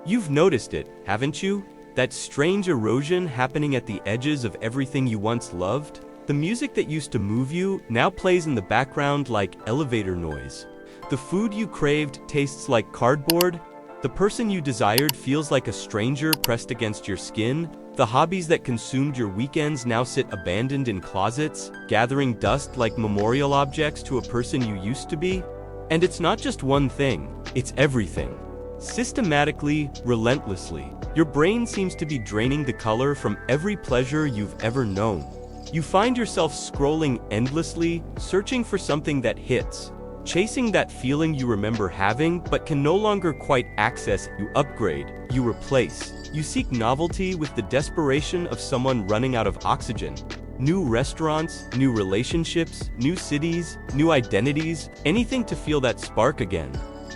You've noticed it, haven't you? That strange erosion happening at the edges of everything you once loved? The music that used to move you now plays in the background like elevator noise. The food you craved tastes like cardboard. The person you desired feels like a stranger pressed against your skin. The hobbies that consumed your weekends now sit abandoned in closets, gathering dust like memorial objects to a person you used to be. And it's not just one thing, it's everything. Systematically, relentlessly, your brain seems to be draining the color from every pleasure you've ever known. You find yourself scrolling endlessly, searching for something that hits, chasing that feeling you remember having but can no longer quite access. You upgrade, you replace, you seek novelty with the desperation of someone running out of oxygen. New restaurants, new relationships, new cities, new identities, anything to feel that spark again.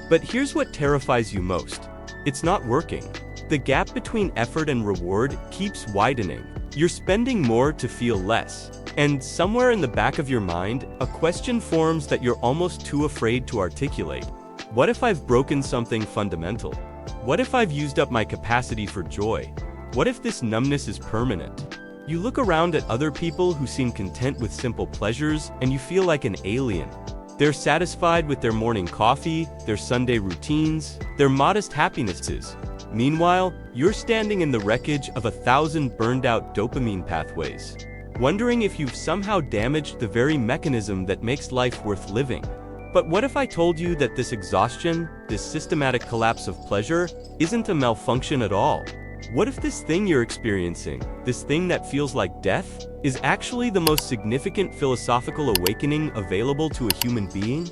But here's what terrifies you most. It's not working. The gap between effort and reward keeps widening. You're spending more to feel less. And somewhere in the back of your mind, a question forms that you're almost too afraid to articulate. What if I've broken something fundamental? What if I've used up my capacity for joy? What if this numbness is permanent? You look around at other people who seem content with simple pleasures, and you feel like an alien. They're satisfied with their morning coffee, their Sunday routines, their modest happinesses. Meanwhile, you're standing in the wreckage of 1,000 burned-out dopamine pathways, wondering if you've somehow damaged the very mechanism that makes life worth living. But what if I told you that this exhaustion, this systematic collapse of pleasure, isn't a malfunction at all? What if this thing you're experiencing, this thing that feels like death, is actually the most significant philosophical awakening available to a human being?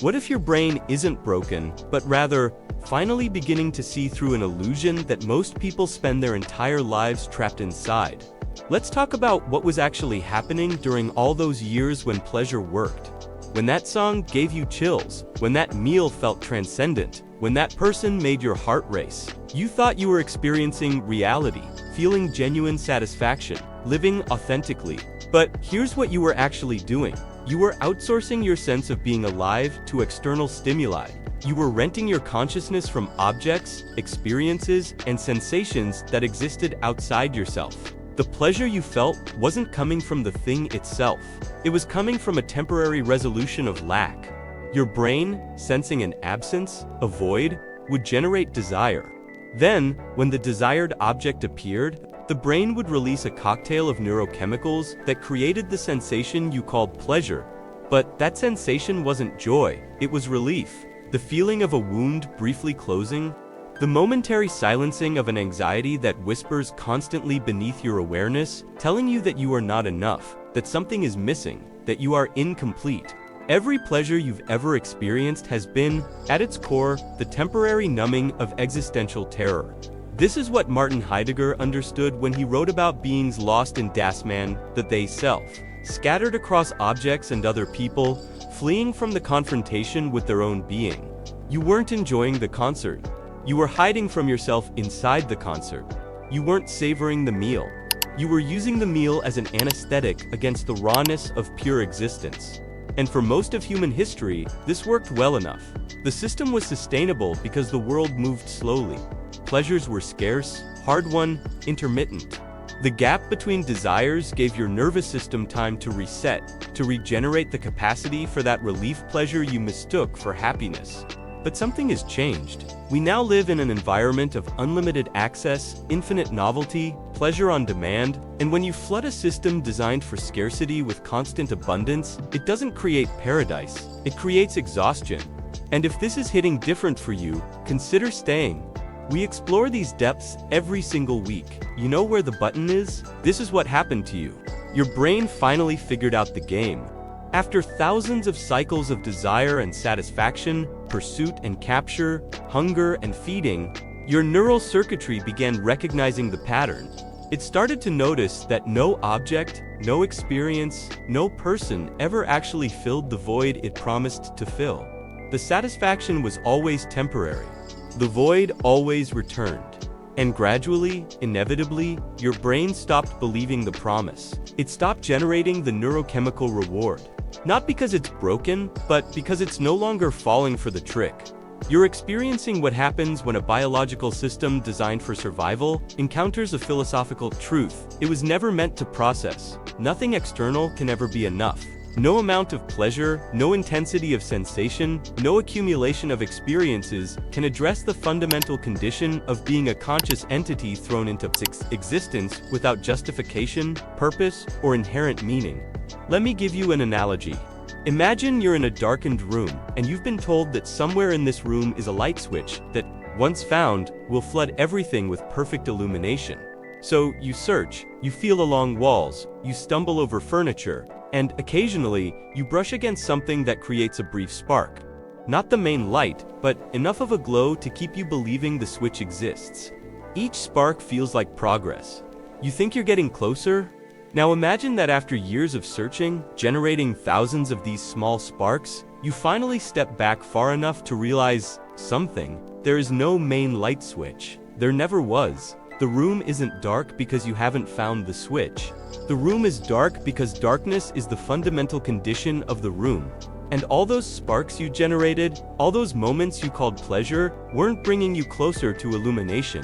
What if your brain isn't broken, but rather, finally beginning to see through an illusion that most people spend their entire lives trapped inside? Let's talk about what was actually happening during all those years when pleasure worked. When that song gave you chills, when that meal felt transcendent, when that person made your heart race. You thought you were experiencing reality, feeling genuine satisfaction, living authentically. But here's what you were actually doing. You were outsourcing your sense of being alive to external stimuli. You were renting your consciousness from objects, experiences, and sensations that existed outside yourself. The pleasure you felt wasn't coming from the thing itself. It was coming from a temporary resolution of lack. Your brain, sensing an absence, a void, would generate desire. Then, when the desired object appeared, the brain would release a cocktail of neurochemicals that created the sensation you called pleasure. But that sensation wasn't joy, it was relief. The feeling of a wound briefly closing, the momentary silencing of an anxiety that whispers constantly beneath your awareness, telling you that you are not enough, that something is missing, that you are incomplete. Every pleasure you've ever experienced has been, at its core, the temporary numbing of existential terror. This is what Martin Heidegger understood when he wrote about beings lost in Das Man, the they self, scattered across objects and other people, fleeing from the confrontation with their own being. You weren't enjoying the concert. You were hiding from yourself inside the concert. You weren't savoring the meal. You were using the meal as an anesthetic against the rawness of pure existence. And for most of human history, this worked well enough. The system was sustainable because the world moved slowly. Pleasures were scarce, hard-won, intermittent. The gap between desires gave your nervous system time to reset, to regenerate the capacity for that relief pleasure you mistook for happiness. But something has changed. We now live in an environment of unlimited access, infinite novelty, pleasure on demand, and when you flood a system designed for scarcity with constant abundance, it doesn't create paradise, it creates exhaustion. And if this is hitting different for you, consider staying. We explore these depths every single week. You know where the button is? This is what happened to you. Your brain finally figured out the game. After thousands of cycles of desire and satisfaction, pursuit and capture, hunger and feeding, your neural circuitry began recognizing the pattern. It started to notice that no object, no experience, no person ever actually filled the void it promised to fill. The satisfaction was always temporary. The void always returned. And gradually, inevitably, your brain stopped believing the promise. It stopped generating the neurochemical reward. Not because it's broken, but because it's no longer falling for the trick. You're experiencing what happens when a biological system designed for survival encounters a philosophical truth it was never meant to process. Nothing external can ever be enough. No amount of pleasure, no intensity of sensation, no accumulation of experiences can address the fundamental condition of being a conscious entity thrown into existence without justification, purpose, or inherent meaning. Let me give you an analogy. Imagine you're in a darkened room, and you've been told that somewhere in this room is a light switch that, once found, will flood everything with perfect illumination. So, you search, you feel along walls, you stumble over furniture, and, occasionally, you brush against something that creates a brief spark. Not the main light, but enough of a glow to keep you believing the switch exists. Each spark feels like progress. You think you're getting closer? Now imagine that after years of searching, generating thousands of these small sparks, you finally step back far enough to realize something. There is no main light switch. There never was. The room isn't dark because you haven't found the switch. The room is dark because darkness is the fundamental condition of the room. And all those sparks you generated, all those moments you called pleasure, weren't bringing you closer to illumination.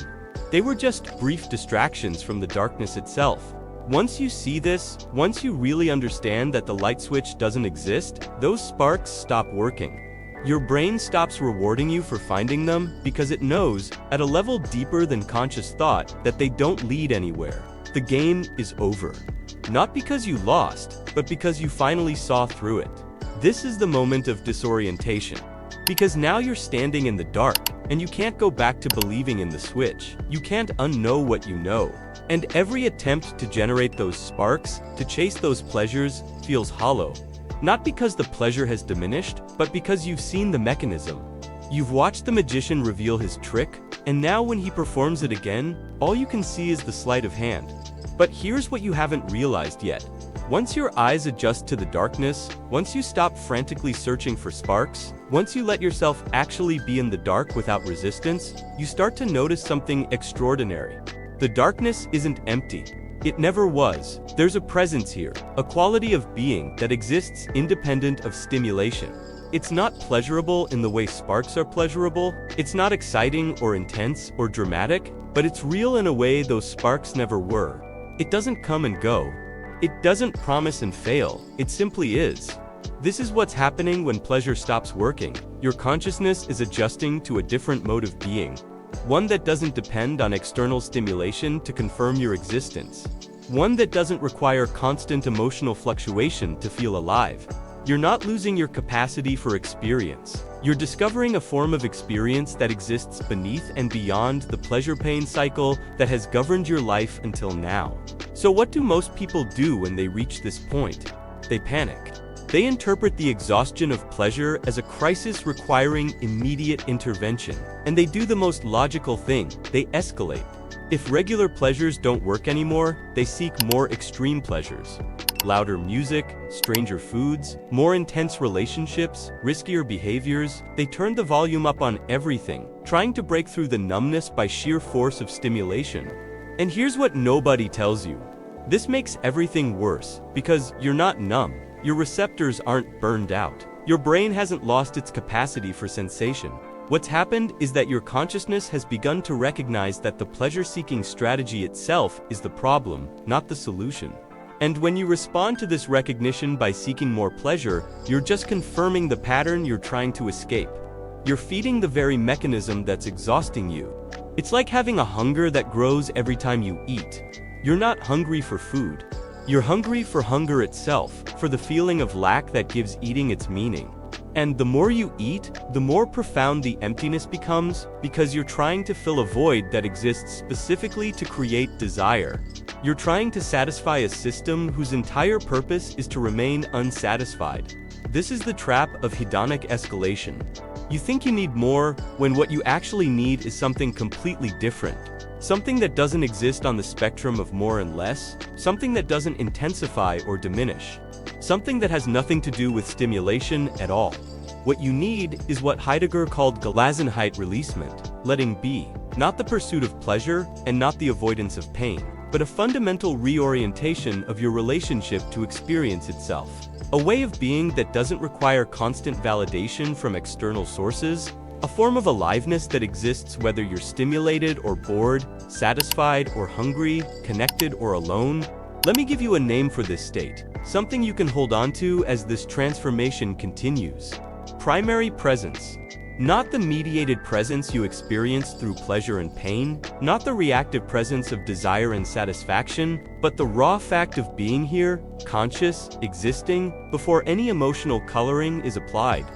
They were just brief distractions from the darkness itself. Once you see this, once you really understand that the light switch doesn't exist, those sparks stop working. Your brain stops rewarding you for finding them because it knows, at a level deeper than conscious thought, that they don't lead anywhere. The game is over. Not because you lost, but because you finally saw through it. This is the moment of disorientation. Because now you're standing in the dark, and you can't go back to believing in the switch. You can't unknow what you know. And every attempt to generate those sparks, to chase those pleasures, feels hollow. Not because the pleasure has diminished, but because you've seen the mechanism. You've watched the magician reveal his trick, and now when he performs it again, all you can see is the sleight of hand. But here's what you haven't realized yet. Once your eyes adjust to the darkness, once you stop frantically searching for sparks, once you let yourself actually be in the dark without resistance, you start to notice something extraordinary. The darkness isn't empty. It never was. There's a presence here, a quality of being that exists independent of stimulation. It's not pleasurable in the way sparks are pleasurable. It's not exciting or intense or dramatic, but it's real in a way those sparks never were. It doesn't come and go. It doesn't promise and fail. It simply is. This is what's happening when pleasure stops working. Your consciousness is adjusting to a different mode of being. One that doesn't depend on external stimulation to confirm your existence. One that doesn't require constant emotional fluctuation to feel alive. You're not losing your capacity for experience. You're discovering a form of experience that exists beneath and beyond the pleasure-pain cycle that has governed your life until now. So what do most people do when they reach this point? They panic. They interpret the exhaustion of pleasure as a crisis requiring immediate intervention. And they do the most logical thing, they escalate. If regular pleasures don't work anymore, they seek more extreme pleasures. Louder music, stranger foods, more intense relationships, riskier behaviors. They turn the volume up on everything, trying to break through the numbness by sheer force of stimulation. And here's what nobody tells you. This makes everything worse, because you're not numb. Your receptors aren't burned out. Your brain hasn't lost its capacity for sensation. What's happened is that your consciousness has begun to recognize that the pleasure-seeking strategy itself is the problem, not the solution. And when you respond to this recognition by seeking more pleasure, you're just confirming the pattern you're trying to escape. You're feeding the very mechanism that's exhausting you. It's like having a hunger that grows every time you eat. You're not hungry for food. You're hungry for hunger itself, for the feeling of lack that gives eating its meaning. And the more you eat, the more profound the emptiness becomes, because you're trying to fill a void that exists specifically to create desire. You're trying to satisfy a system whose entire purpose is to remain unsatisfied. This is the trap of hedonic escalation. You think you need more, when what you actually need is something completely different. Something that doesn't exist on the spectrum of more and less, something that doesn't intensify or diminish, something that has nothing to do with stimulation at all. What you need is what Heidegger called Gelassenheit releasement, letting be, not the pursuit of pleasure and not the avoidance of pain, but a fundamental reorientation of your relationship to experience itself. A way of being that doesn't require constant validation from external sources, A form of aliveness that exists whether you're stimulated or bored, satisfied or hungry, connected or alone. Let me give you a name for this state, something you can hold on to as this transformation continues. Primary presence. Not the mediated presence you experience through pleasure and pain, not the reactive presence of desire and satisfaction, but the raw fact of being here, conscious, existing, before any emotional coloring is applied.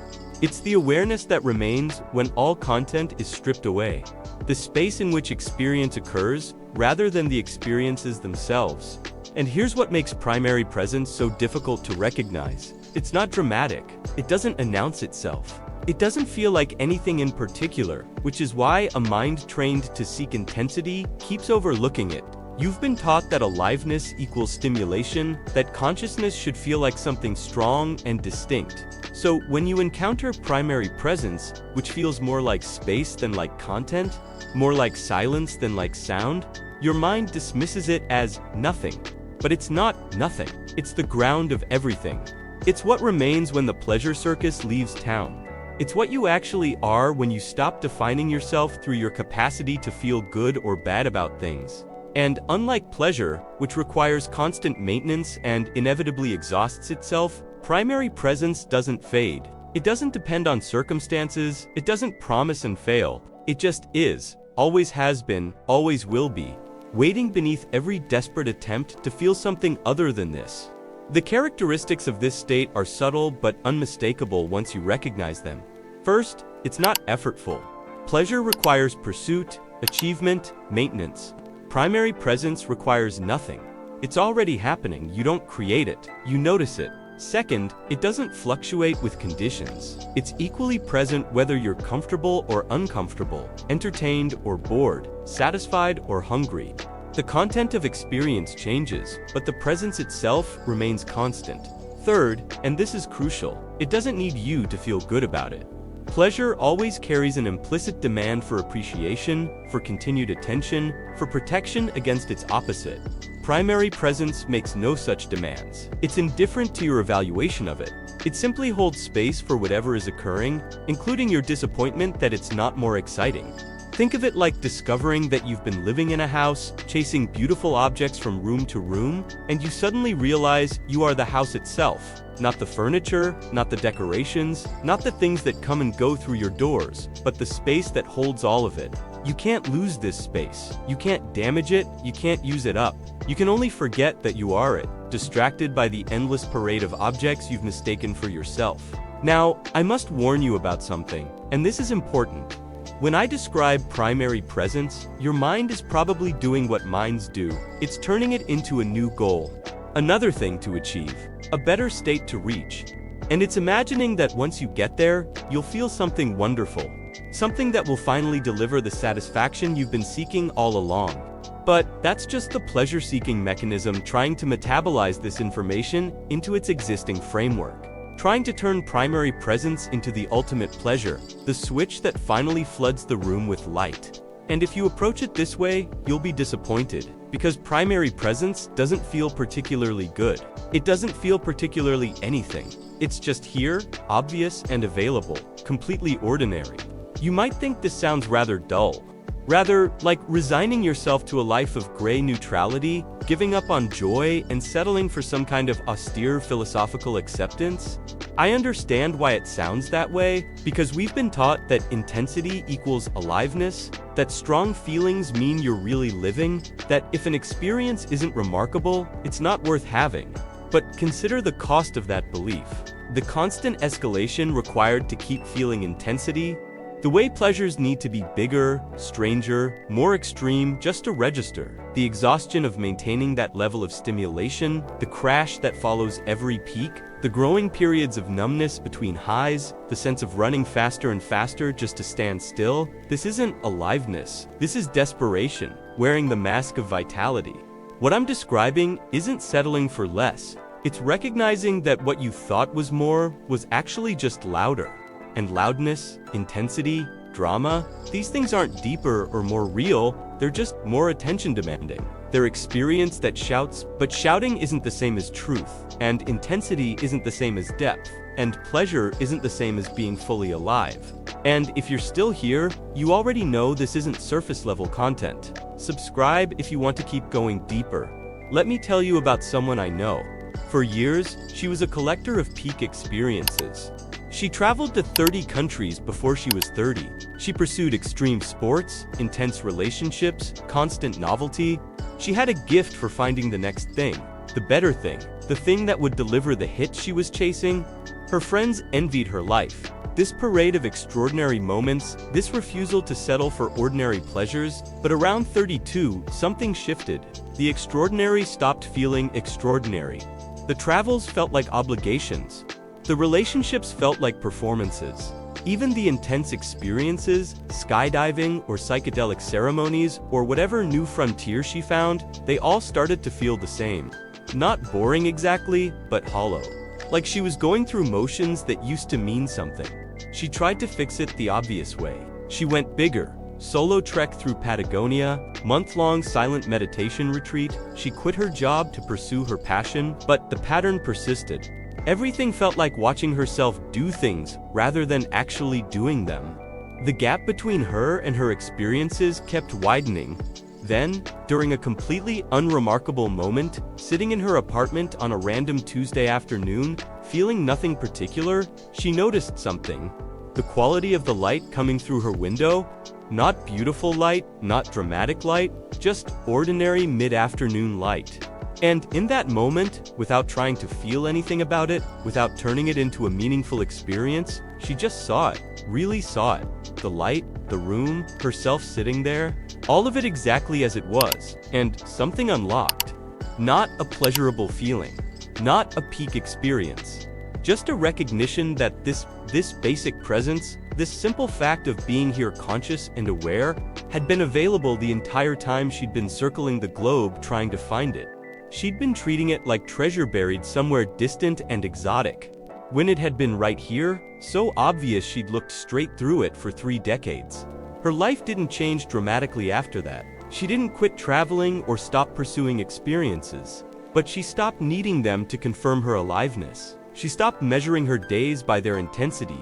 It's the awareness that remains when all content is stripped away. The space in which experience occurs, rather than the experiences themselves. And here's what makes primary presence so difficult to recognize. It's not dramatic. It doesn't announce itself. It doesn't feel like anything in particular, which is why a mind trained to seek intensity keeps overlooking it. You've been taught that aliveness equals stimulation, that consciousness should feel like something strong and distinct. So when you encounter primary presence, which feels more like space than like content, more like silence than like sound, your mind dismisses it as nothing. But it's not nothing. It's the ground of everything. It's what remains when the pleasure circus leaves town. It's what you actually are when you stop defining yourself through your capacity to feel good or bad about things. And unlike pleasure, which requires constant maintenance and inevitably exhausts itself, primary presence doesn't fade. It doesn't depend on circumstances, it doesn't promise and fail. It just is, always has been, always will be, waiting beneath every desperate attempt to feel something other than this. The characteristics of this state are subtle but unmistakable once you recognize them. First, it's not effortful. Pleasure requires pursuit, achievement, maintenance. Primary presence requires nothing. It's already happening, you don't create it, you notice it. Second, it doesn't fluctuate with conditions. It's equally present whether you're comfortable or uncomfortable, entertained or bored, satisfied or hungry. The content of experience changes, but the presence itself remains constant. Third, and this is crucial, it doesn't need you to feel good about it. Pleasure always carries an implicit demand for appreciation, for continued attention, for protection against its opposite. Primary presence makes no such demands. It's indifferent to your evaluation of it. It simply holds space for whatever is occurring, including your disappointment that it's not more exciting. Think of it like discovering that you've been living in a house, chasing beautiful objects from room to room, and you suddenly realize you are the house itself. Not the furniture, not the decorations, not the things that come and go through your doors, but the space that holds all of it. You can't lose this space. You can't damage it, you can't use it up. You can only forget that you are it, distracted by the endless parade of objects you've mistaken for yourself. Now, I must warn you about something, and this is important. When I describe primary presence, your mind is probably doing what minds do. It's turning it into a new goal, another thing to achieve, a better state to reach. And it's imagining that once you get there, you'll feel something wonderful, something that will finally deliver the satisfaction you've been seeking all along. But that's just the pleasure-seeking mechanism trying to metabolize this information into its existing framework. Trying to turn primary presence into the ultimate pleasure, the switch that finally floods the room with light. And if you approach it this way, you'll be disappointed, because primary presence doesn't feel particularly good. It doesn't feel particularly anything. It's just here, obvious and available, completely ordinary. You might think this sounds rather dull. Rather, like resigning yourself to a life of gray neutrality, giving up on joy, and settling for some kind of austere philosophical acceptance? I understand why it sounds that way, because we've been taught that intensity equals aliveness, that strong feelings mean you're really living, that if an experience isn't remarkable, it's not worth having. But consider the cost of that belief. The constant escalation required to keep feeling intensity, the way pleasures need to be bigger, stranger, more extreme just to register. The exhaustion of maintaining that level of stimulation, the crash that follows every peak, the growing periods of numbness between highs, the sense of running faster and faster just to stand still. This isn't aliveness. This is desperation, wearing the mask of vitality. What I'm describing isn't settling for less. It's recognizing that what you thought was more was actually just louder. And loudness, intensity, drama, these things aren't deeper or more real, they're just more attention demanding. They're experience that shouts, but shouting isn't the same as truth, and intensity isn't the same as depth, and pleasure isn't the same as being fully alive. And if you're still here, you already know this isn't surface-level content. Subscribe if you want to keep going deeper. Let me tell you about someone I know. For years, she was a collector of peak experiences. She traveled to 30 countries before she was 30. She pursued extreme sports, intense relationships, constant novelty. She had a gift for finding the next thing, the better thing, the thing that would deliver the hit she was chasing. Her friends envied her life. This parade of extraordinary moments, this refusal to settle for ordinary pleasures, but around 32, something shifted. The extraordinary stopped feeling extraordinary. The travels felt like obligations. The relationships felt like performances. Even the intense experiences, skydiving or psychedelic ceremonies or whatever new frontier she found, they all started to feel the same. Not boring exactly, but hollow. Like she was going through motions that used to mean something. She tried to fix it the obvious way. She went bigger. Solo trek through Patagonia, month-long silent meditation retreat. She quit her job to pursue her passion, but the pattern persisted. Everything felt like watching herself do things rather than actually doing them. The gap between her and her experiences kept widening. Then, during a completely unremarkable moment, sitting in her apartment on a random Tuesday afternoon, feeling nothing particular, she noticed something. The quality of the light coming through her window. Not beautiful light, not dramatic light, just ordinary mid-afternoon light. And in that moment, without trying to feel anything about it, without turning it into a meaningful experience, she just saw it, really saw it. The light, the room, herself sitting there, all of it exactly as it was, and something unlocked. Not a pleasurable feeling, not a peak experience, just a recognition that this basic presence, this simple fact of being here conscious and aware, had been available the entire time she'd been circling the globe trying to find it. She'd been treating it like treasure buried somewhere distant and exotic, when it had been right here, so obvious she'd looked straight through it for 3 decades. Her life didn't change dramatically after that. She didn't quit traveling or stop pursuing experiences, but she stopped needing them to confirm her aliveness. She stopped measuring her days by their intensity.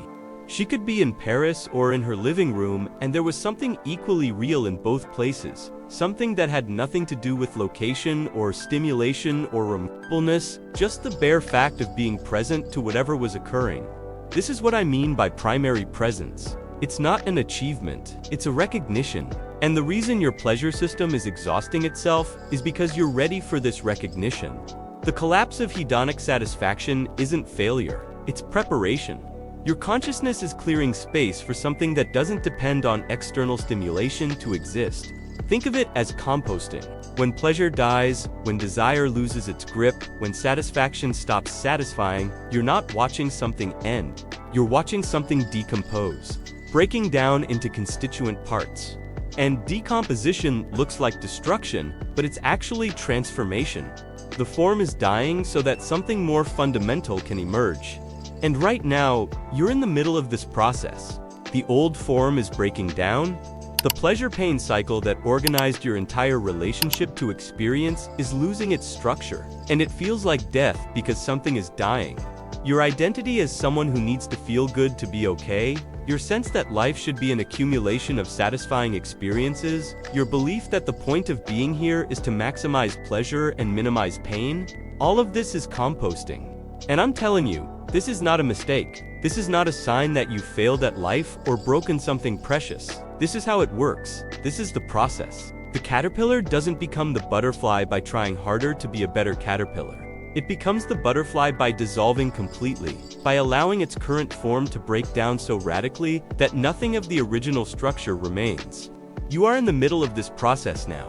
She could be in Paris or in her living room, and there was something equally real in both places. Something that had nothing to do with location or stimulation or remarkableness, just the bare fact of being present to whatever was occurring. This is what I mean by primary presence. It's not an achievement, it's a recognition. And the reason your pleasure system is exhausting itself is because you're ready for this recognition. The collapse of hedonic satisfaction isn't failure, it's preparation. Your consciousness is clearing space for something that doesn't depend on external stimulation to exist. Think of it as composting. When pleasure dies, when desire loses its grip, when satisfaction stops satisfying, you're not watching something end. You're watching something decompose, breaking down into constituent parts. And decomposition looks like destruction, but it's actually transformation. The form is dying so that something more fundamental can emerge. And right now, you're in the middle of this process. The old form is breaking down. The pleasure-pain cycle that organized your entire relationship to experience is losing its structure. And it feels like death because something is dying. Your identity as someone who needs to feel good to be okay, your sense that life should be an accumulation of satisfying experiences, your belief that the point of being here is to maximize pleasure and minimize pain, all of this is composting. And I'm telling you, this is not a mistake. This is not a sign that you failed at life or broken something precious. This is how it works. This is the process. The caterpillar doesn't become the butterfly by trying harder to be a better caterpillar. It becomes the butterfly by dissolving completely, by allowing its current form to break down so radically that nothing of the original structure remains. You are in the middle of this process now.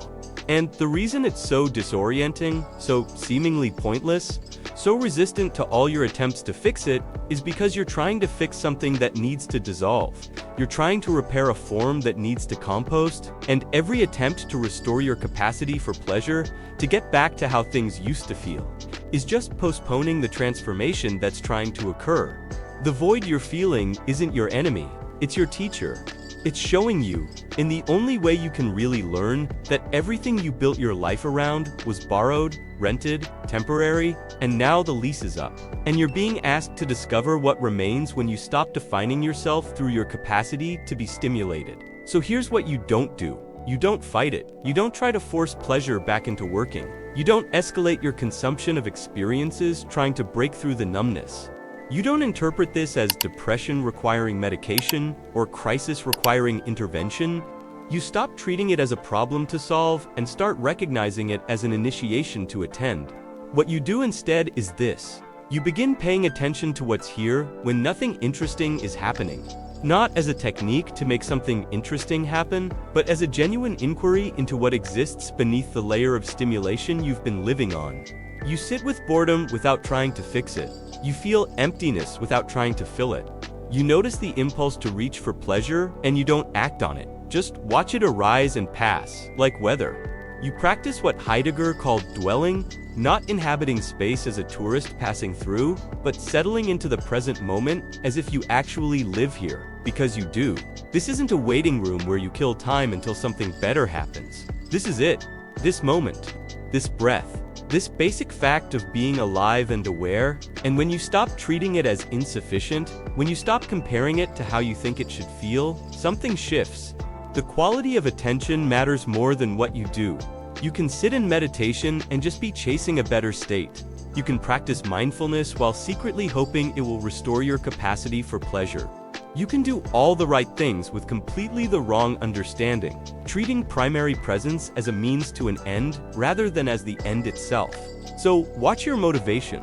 And the reason it's so disorienting, so seemingly pointless, so resistant to all your attempts to fix it, is because you're trying to fix something that needs to dissolve. You're trying to repair a form that needs to compost, and every attempt to restore your capacity for pleasure, to get back to how things used to feel, is just postponing the transformation that's trying to occur. The void you're feeling isn't your enemy, it's your teacher. It's showing you, in the only way you can really learn, that everything you built your life around was borrowed, rented, temporary, and now the lease is up. And you're being asked to discover what remains when you stop defining yourself through your capacity to be stimulated. So here's what you don't do. You don't fight it. You don't try to force pleasure back into working. You don't escalate your consumption of experiences trying to break through the numbness. You don't interpret this as depression requiring medication or crisis requiring intervention. You stop treating it as a problem to solve and start recognizing it as an initiation to attend. What you do instead is this. You begin paying attention to what's here when nothing interesting is happening. Not as a technique to make something interesting happen, but as a genuine inquiry into what exists beneath the layer of stimulation you've been living on. You sit with boredom without trying to fix it. You feel emptiness without trying to fill it. You notice the impulse to reach for pleasure, and you don't act on it. Just watch it arise and pass, like weather. You practice what Heidegger called dwelling, not inhabiting space as a tourist passing through, but settling into the present moment as if you actually live here, because you do. This isn't a waiting room where you kill time until something better happens. This is it. This moment. This breath. This basic fact of being alive and aware, and when you stop treating it as insufficient, when you stop comparing it to how you think it should feel, something shifts. The quality of attention matters more than what you do. You can sit in meditation and just be chasing a better state. You can practice mindfulness while secretly hoping it will restore your capacity for pleasure. You can do all the right things with completely the wrong understanding, treating primary presence as a means to an end rather than as the end itself. So, watch your motivation.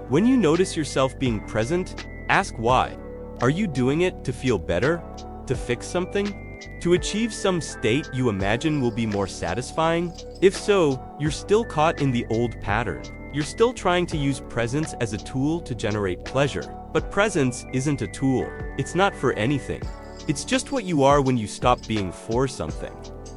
When you notice yourself being present, ask why. Are you doing it to feel better? To fix something? To achieve some state you imagine will be more satisfying? If so, you're still caught in the old pattern. You're still trying to use presence as a tool to generate pleasure. But presence isn't a tool. It's not for anything. It's just what you are when you stop being for something.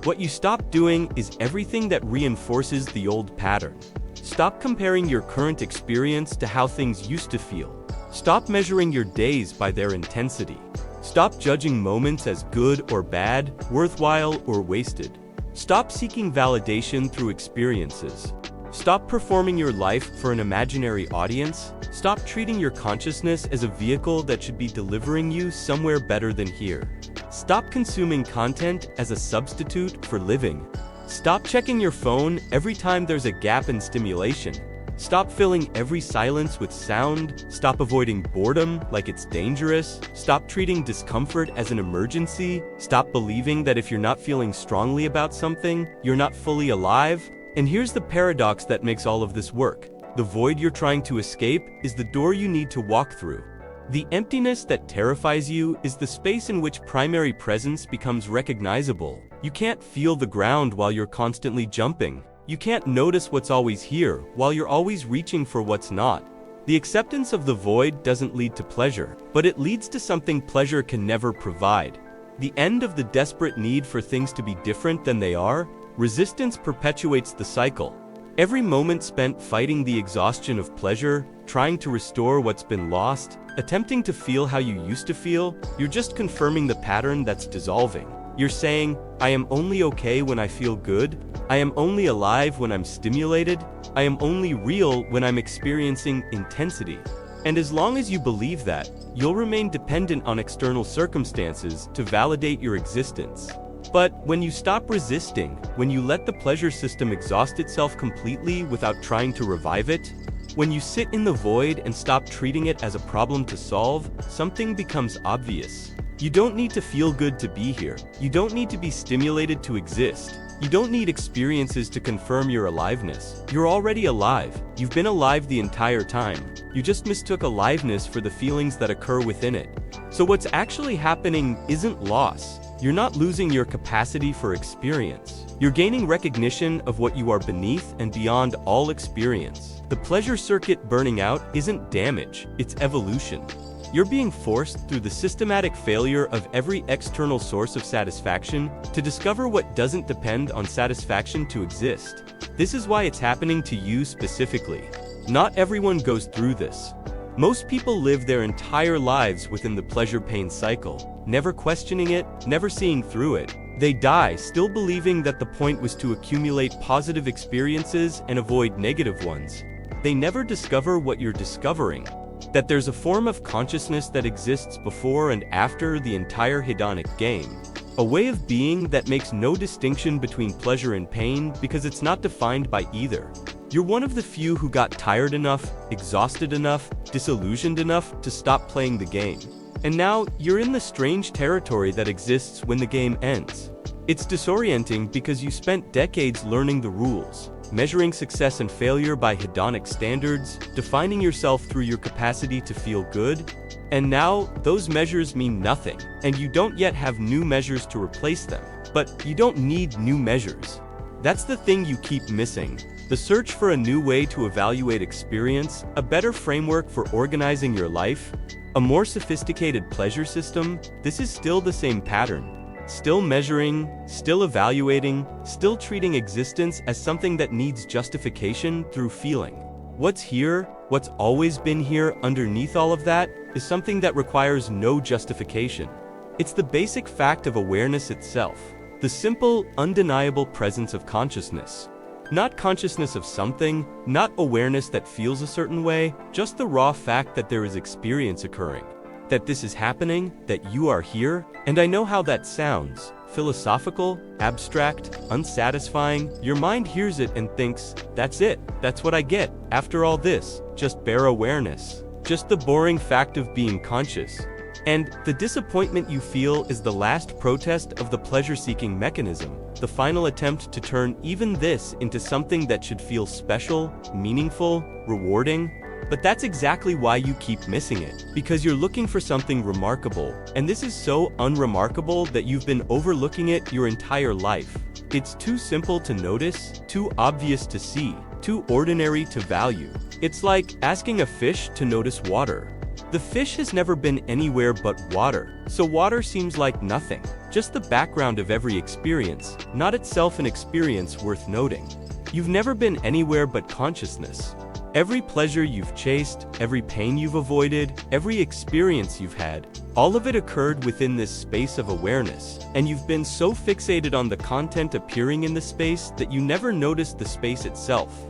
What you stop doing is everything that reinforces the old pattern. Stop comparing your current experience to how things used to feel. Stop measuring your days by their intensity. Stop judging moments as good or bad, worthwhile or wasted. Stop seeking validation through experiences. Stop performing your life for an imaginary audience. Stop treating your consciousness as a vehicle that should be delivering you somewhere better than here. Stop consuming content as a substitute for living. Stop checking your phone every time there's a gap in stimulation. Stop filling every silence with sound. Stop avoiding boredom like it's dangerous. Stop treating discomfort as an emergency. Stop believing that if you're not feeling strongly about something, you're not fully alive. And here's the paradox that makes all of this work. The void you're trying to escape is the door you need to walk through. The emptiness that terrifies you is the space in which primary presence becomes recognizable. You can't feel the ground while you're constantly jumping. You can't notice what's always here while you're always reaching for what's not. The acceptance of the void doesn't lead to pleasure, but it leads to something pleasure can never provide. The end of the desperate need for things to be different than they are. Resistance perpetuates the cycle. Every moment spent fighting the exhaustion of pleasure, trying to restore what's been lost, attempting to feel how you used to feel, you're just confirming the pattern that's dissolving. You're saying, I am only okay when I feel good. I am only alive when I'm stimulated. I am only real when I'm experiencing intensity. And as long as you believe that, you'll remain dependent on external circumstances to validate your existence. But when you stop resisting, when you let the pleasure system exhaust itself completely without trying to revive it, when you sit in the void and stop treating it as a problem to solve, something becomes obvious. You don't need to feel good to be here. You don't need to be stimulated to exist. You don't need experiences to confirm your aliveness. You're already alive. You've been alive the entire time. You just mistook aliveness for the feelings that occur within it. So what's actually happening isn't loss. You're not losing your capacity for experience. You're gaining recognition of what you are beneath and beyond all experience. The pleasure circuit burning out isn't damage, it's evolution. You're being forced through the systematic failure of every external source of satisfaction to discover what doesn't depend on satisfaction to exist. This is why it's happening to you specifically. Not everyone goes through this. Most people live their entire lives within the pleasure-pain cycle. never questioning it, never seeing through it. They die still believing that the point was to accumulate positive experiences and avoid negative ones. They never discover what you're discovering, that there's a form of consciousness that exists before and after the entire hedonic game. A way of being that makes no distinction between pleasure and pain because it's not defined by either. You're one of the few who got tired enough, exhausted enough, disillusioned enough to stop playing the game. And now, you're in the strange territory that exists when the game ends. It's disorienting because you spent decades learning the rules, measuring success and failure by hedonic standards, defining yourself through your capacity to feel good, and now, those measures mean nothing, and you don't yet have new measures to replace them. But you don't need new measures. That's the thing you keep missing. The search for a new way to evaluate experience, a better framework for organizing your life, a more sophisticated pleasure system. This is still the same pattern. Still measuring, still evaluating, still treating existence as something that needs justification through feeling. What's here, what's always been here underneath all of that, is something that requires no justification. It's the basic fact of awareness itself. The simple, undeniable presence of consciousness. Not consciousness of something, not awareness that feels a certain way, just the raw fact that there is experience occurring. That this is happening, that you are here, and I know how that sounds. Philosophical, abstract, unsatisfying. Your mind hears it and thinks, that's it, that's what I get. After all this, just bare awareness. Just the boring fact of being conscious. And the disappointment you feel is the last protest of the pleasure-seeking mechanism, the final attempt to turn even this into something that should feel special, meaningful, rewarding. But that's exactly why you keep missing it, because you're looking for something remarkable, and this is so unremarkable that you've been overlooking it your entire life. It's too simple to notice, too obvious to see, too ordinary to value. It's like asking a fish to notice water. The fish has never been anywhere but water, so water seems like nothing, just the background of every experience, not itself an experience worth noting. You've never been anywhere but consciousness. Every pleasure you've chased, every pain you've avoided, every experience you've had, all of it occurred within this space of awareness, and you've been so fixated on the content appearing in the space that you never noticed the space itself.